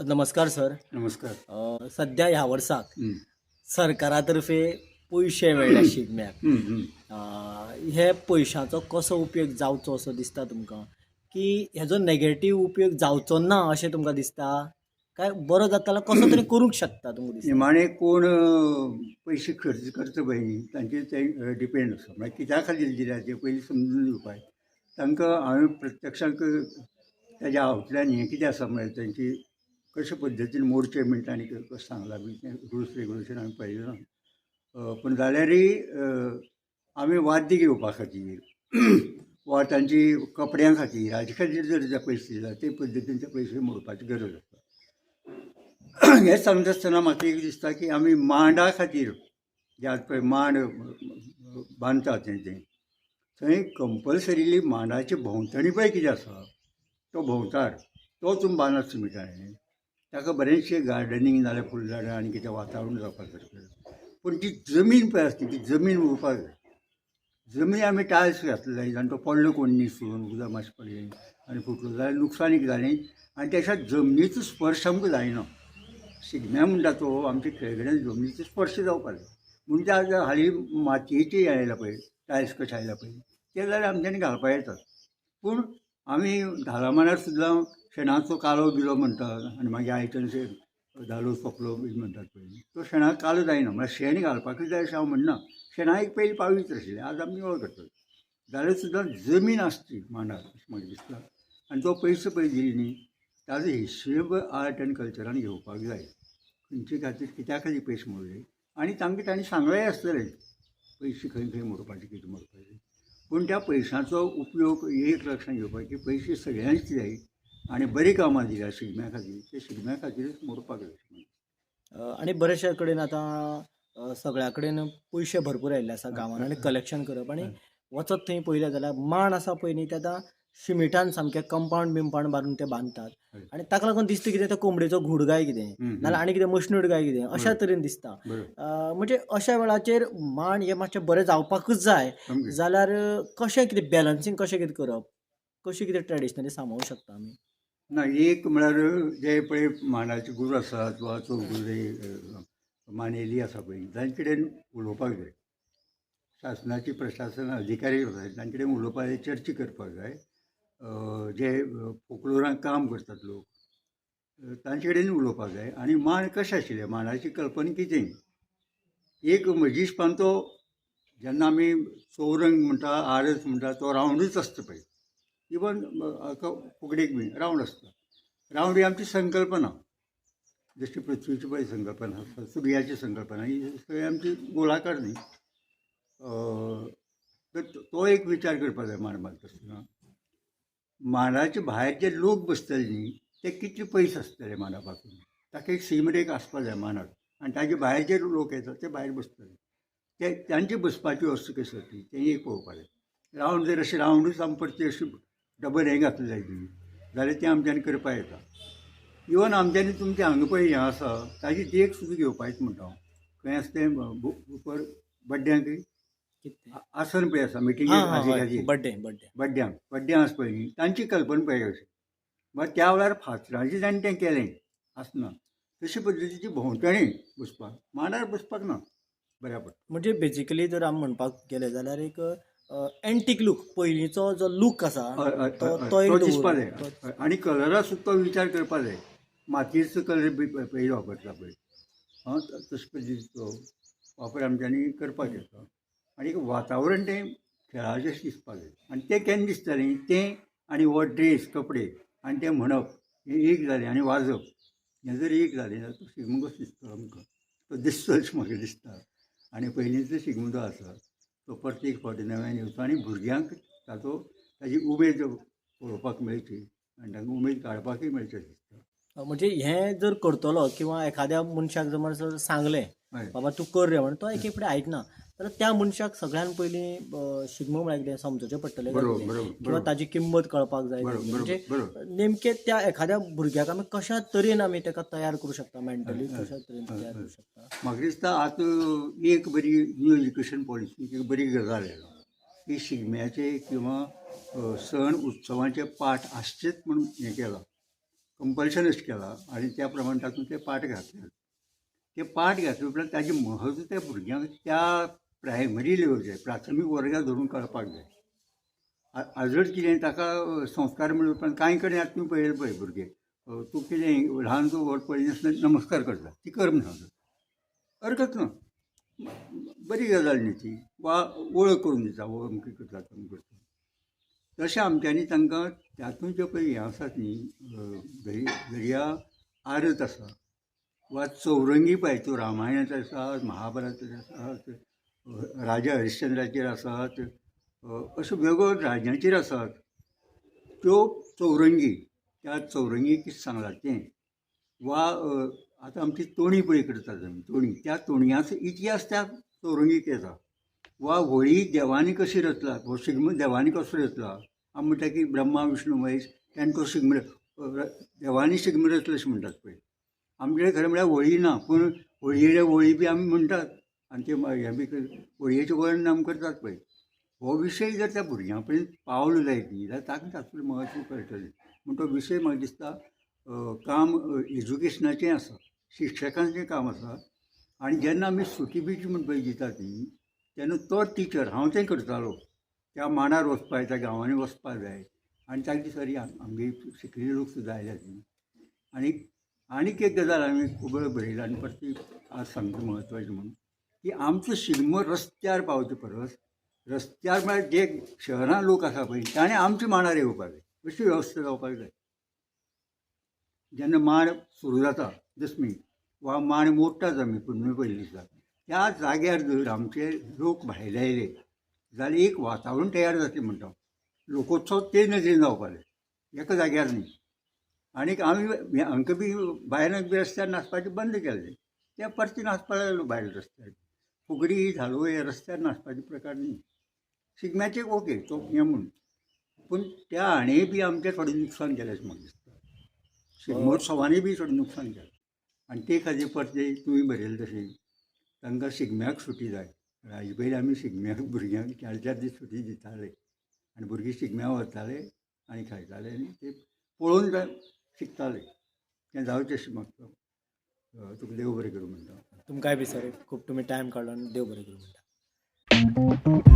नमस्कार सर. नमस्कार. सध्या ह्या वर्साक हं. सरकारातर्फे पयशे मेळ्ळ्या शिगम्याक. हं, हं. हे पयशांचो कसो उपयोग जावचो असो दिसता तुमकां, की हेजो नेगेटीव उपयोग जावचो ना अशें तुमकां दिसता, काय बरो जातालो कसो तरी करूंक शकता तुमकां दिसता? निमाणे कोण पयशे खर्च करता पळय न्ही तांचेर ते डिपेंड आसा. मागीर कित्या खातीर दिल्या तें पयलीं समजून घेवपाक जाय. तांकां हांवें प्रत्यक्षांक तेज्या आवटल्यान हें कितें आसा म्हळ्यार तेंची कशे पद्दतीन मोडचे मिणटा आनी कसो सांगला बी तें रुल्स रेगुलेशन हांवें पळयलें ना. पूण जाल्यारय आमी वाद्य घेवपा खातीर वा तांची कपड्यां खातीर हाजे खातीर जर जे पयशे दिला ते पद्दतीन ते पयशे मोडपाची गरज आसा. हें सांगता आसतना म्हाका एक दिसता की आमी मांडा खातीर जे आतां पळय मांड बांदता तें थंय कंपलसरिली मांडाचे भोंवतणी पळय कितें आसा तो भोंवतार तोच बांद सिमिटाळें ताका बरेंचशें गार्डनींग नाल्यार फुलझाडां आनी कितें वातावरण जावपा सारकें. पूण ती जमीन पळय आसता ती जमीन उरपाक जाय. जमीन आमी टायल्स घातले आनी तो पडलो कोण निसून उदक मातशें पडलें आनी फुटलो जाल्यार लुकसाणीक जालें आनी तेच्या जमनीचो स्पर्श आमकां जायना. शिगम्या म्हणटा तो आमच्या खेळगड्यान जमनीचो स्पर्श जावपाक जाय. म्हणजे आज हालीं मातयेची आयला पळय टायल्स कशे आयला पळय ते जाल्यार आमच्यांनी घालपाक येतात. पूण आमी धाला मांडार सुद्दां शेणाचो कालो बिलो म्हणटात आनी मागीर आयदनशे धालो सोंपलो बी म्हणटात पळय तो शेणाक कालो जायना. म्हळ्यार शेण घालपाकूच जाय अशें हांव म्हणना. शेणा एक पयलीं पावित्र आशिल्लें आज आमी निवळ करतात. जाल्यार सुद्दां जमीन आसची मांडार अशें म्हाका दिसता. आनी तो पयसो पळय दिली न्ही ताजो हिशोब आर्ट आनी कल्चरान घेवपाक जाय. खंयचे खातीर कित्या खातीर पयशे मोडले आनी तांकां तांणी सांगलें आसतलें पयशे खंय खंय मोडपाचे कितें मोडपाचें. पूण त्या पयशांचो उपयोग एक लक्षांत घेवपाक की पयशे सगळ्यांक जाय आनी बरीं कामां दिल्या शिगम्या खातीर ते शिगम्या खातीरच मोडपाक जाय. आनी बरेचशे कडेन आतां सगळ्या कडेन पयशे भरपूर आयिल्ले आसा गांवांत आनी कलेक्शन करप आनी वचत थंय पळयलें जाल्यार मांड आसा पळय न्ही ते आतां शिमिटान सामकें कंपावंड बिंपावंड मारून ते बांदतात आनी ताका लागून दिसता कितें तो कोंबडेचो घुड काय कितें नाल्यार आनी कितें मशनूड काय कितें अशा तरेन दिसता. म्हणजे अशा वेळाचेर मांड हें मातशें बरें जावपाकूच जाय जाल्यार कशें कितें बॅलन्सींग कशें कितें करप, कशें कितें ट्रेडिशनली सांबाळूंक शकता आमी? ना एक म्हळ्यार जे पळय मांडाचे गुरू आसात वा चौगुले मानेली आसा पळय तांचे कडेन उलोवपाक जाय. शासनाची प्रशासन अधिकारी आसात तांचे कडेन उलोवपाक जाय, चर्चा करपाक जाय. जे फोकलोरांक काम करतात लोक तांचे कडेन उलोवपाक जाय. आनी मांड कशें आशिल्लें मांडाची कल्पना कितें एक म्हजे हिशपान तो जेन्ना आमी चौरंग म्हणटा आरस म्हणटा तो रावंडूच आसता पळय. इवन फुगडेक बी रावंड आसता. रावंड ही आमची संकल्पना जशी पृथ्वीची पळय संकल्पना आसता सुर्याची संकल्पना ही सगळी आमची गोलाकार न्ही. तर तो एक विचार करपाक जाय मांड बांदता आसतना. मांडाचे भायर जे लोक बसतले न्ही ते कितले पयस आसतले मांडा पासून ताका एक सीमरेख आसपाक जाय मांडाक आनी ताजे भायर जे लोक येतात ते भायर बसतले ते तांची बसपाची वस्त कशी आसतली तें एक पळोवपाक जाय. रावंड जर अशें रावंडूच आमी परती अशी डबल हें घातली जाय जाल्यार तें आमच्यांनी करपाक येता. इवन आमच्यांनी तुमचें हांगा पळय हें आसा ताजी देख सुद्दां घेवपाचें म्हणटा हांव. खंय आसा तें उपर बड्ड्यांक आसन पळय आसा मिटिंगेक बड्ड्यांक आसा पळय न्ही तांची कल्पना पळय अशी मागीर त्या वेळार फातरांचें तांणी तें केलें आसना तशे पद्दतीची भोंवतणी बसपाक मांडार बसपाक ना बऱ्या पडटा. म्हणजे बेजिकली जर आमी म्हणपाक गेले जाल्यार एक एंटीक लूक पयलींचो जो लूक आसा तो दिसपाक जाय. आनी कलरा सुद्दां तो विचार करपाक जाय. मातयेचो कलर बी पयलीं वापरता पळय तशे पद्दतीचो वापर आमच्यांनी करपाक येता. आनी एक वातावरण तें खेळाचें दिसपाक जाय. आनी तें केन्ना दिसतलें तें आनी हो ड्रेस कपडे आनी तें म्हणप हें एक जालें आनी वाजप हें जर एक जालें जाल्यार तो शिगमो कसो दिसतलो आमकां तो दिसतो अशें म्हाका दिसता. आनी पयलींचो शिगमो जो आसा तो प्रत्येक फावटी नव्यान येवचो आनी भुरग्यांक ताजी उमेद पळोवपाक मेळची आनी तांकां उमेद काडपाकूय मेळचें दिसता. म्हणजे हें जर करतलो किंवा एखाद्या मनशाक जर सांगलें बाबा तूं कर रे म्हणून तो एक कडेन आयकना जाल्यार त्या मनशाक सगळ्यान पयलीं शिगमो म्हळ्यार कितें समजोवचें पडटलें किंवा ताजी किंमत कळपाक जाय. म्हणजे नेमकें त्या एखाद्या भुरग्याक आमी कशा तरेन आमी ताका तयार करूं शकता मेंटली कशा तरेन तयार करूं शकता. म्हाका दिसता आतां एक बरी न्यू एज्युकेशन पॉलिसी एक बरी गजाल आयला की शिगम्याचे किंवा सण उत्सवांचे पाठ आसचेच म्हणून हें केलां कंपल्शनच केला आणि त्या प्रमाणे तातूंत ते पाठ घातले. ते पाठ घातले उपरांत ताजें म्हत्व त्या भुरग्यांक त्या प्रायमरी लेवलचेर प्राथमीक वर्गाक धरून कळपाक जाय. आजच कितें ताका संस्कार मेळ्ळे उपरांत कांय कडेन आतां तुमी पळयलें पळय भुरगे तूं कितें ल्हान तूं व्हड पळय नासतना नमस्कार करता ती कर म्हणून हरकत ना, बरी गजाल न्ही ती, वा वळख करून दिता हो अमकें करता तमकें करता. तशें आमच्यांनी तांकां तातूंत जे पळय हें आसात न्ही दर्या आरत आसा वा चौरंगी पळय त्यो रामायणाचेर आसात, महाभारताचेर आसात, राजा हरिश्चंद्राचेर आसात, अश्यो वेगवेगळ्यो राज्यांचेर आसात. त्यो चौरंगी त्या चौरंगी कितें सांगलां तें वा आतां आमची तोणी पळय करतात आमी तोणी त्या तोणयाचो इतिहास त्या चौरंगीक येता. वा होळी देवांनी कशी रचला हो शिगमो देवांनी कसो रचला आमी म्हणटा की ब्रह्मा विष्णू महेश ताणें कसो शिगमो देवांनी शिगमो रचलो अशें म्हणटात पळय. आमचे खरें म्हळ्यार होळी ना पूण होळी बी आमी म्हणटात आनी ते हें बी होळयेचें वर्णन आमी करतात पळय. हो विशय जर त्या भुरग्यां पर्यंत पावलो जायत न्ही जाल्यार ताका तातूंतलें म्हत्व कळटलें. म्हूण तो विशय म्हाका दिसता काम एज्युकेशनाचें आसा, शिक्षकांचें काम आसा. आनी जेन्ना आमी सुटी बिटी म्हण पळय दितात न्ही तेन्ना तो टिचर हांव तें करतालो त्या मांडार वचपाक जाय त्या गांवांनी वचपाक जाय आनी ताका दिसताली आमगे शिकलेले लोक सुद्दां आयल्यात न्ही. आनीक एक गजाल हांवें खूब वेळ बरयला आनी परत ती आज सांगता म्हत्वाचें म्हणून की आमचो शिगमो रस्त्यार पावचे परस रस्त्यार म्हळ्यार जे शहरां लोक आसा पळय ताणें आमच्या मांडार येवपाक जाय अशी वेवस्था जावपाक जाय. जेन्ना मांड सुरू जाता दसमी वा मांड मोडटात आमी पुनवे पयले दिसा त्या जाग्यार जर आमचे लोक भायले आयले जाल्यार एक वातावरण तयार जातलें म्हणटा. लोकोत्सव ते नदरेन जावपाक जाय एका जाग्यार न्ही. आनीक आमी हांकां बी भायर बी रस्त्यार नाचपाचें बंद केलें त्या परती नाचपाक लागलो भायर रस्त्यार. फुगडी धालो हे रस्त्यार नाचपाचे प्रकार न्ही. शिगम्याचें ओके तो हें म्हूण पूण त्या हाणें बी आमचें थोडें नुकसान केलें अशें म्हाका दिसता. शिगमोत्सवांनी बी थोडें नुकसान केलें आनी ते खातीर परते तुवें बरयलें तशें तांकां शिगम्याक सुटी जाय. हाजे पयलीं आमी शिगम्याक भुरग्यांक 4-4 दीस सुटी दिताले आनी भुरगीं शिगम्याक वताले आनी खायताले आनी ते पळोवन शिकताले. तें जावचें अशें म्हाका तुका देव बरें करूं म्हणटा. तुमकांय बी सर खूब तुमी टायम काडलो आनी देव बरें करूं म्हणटा.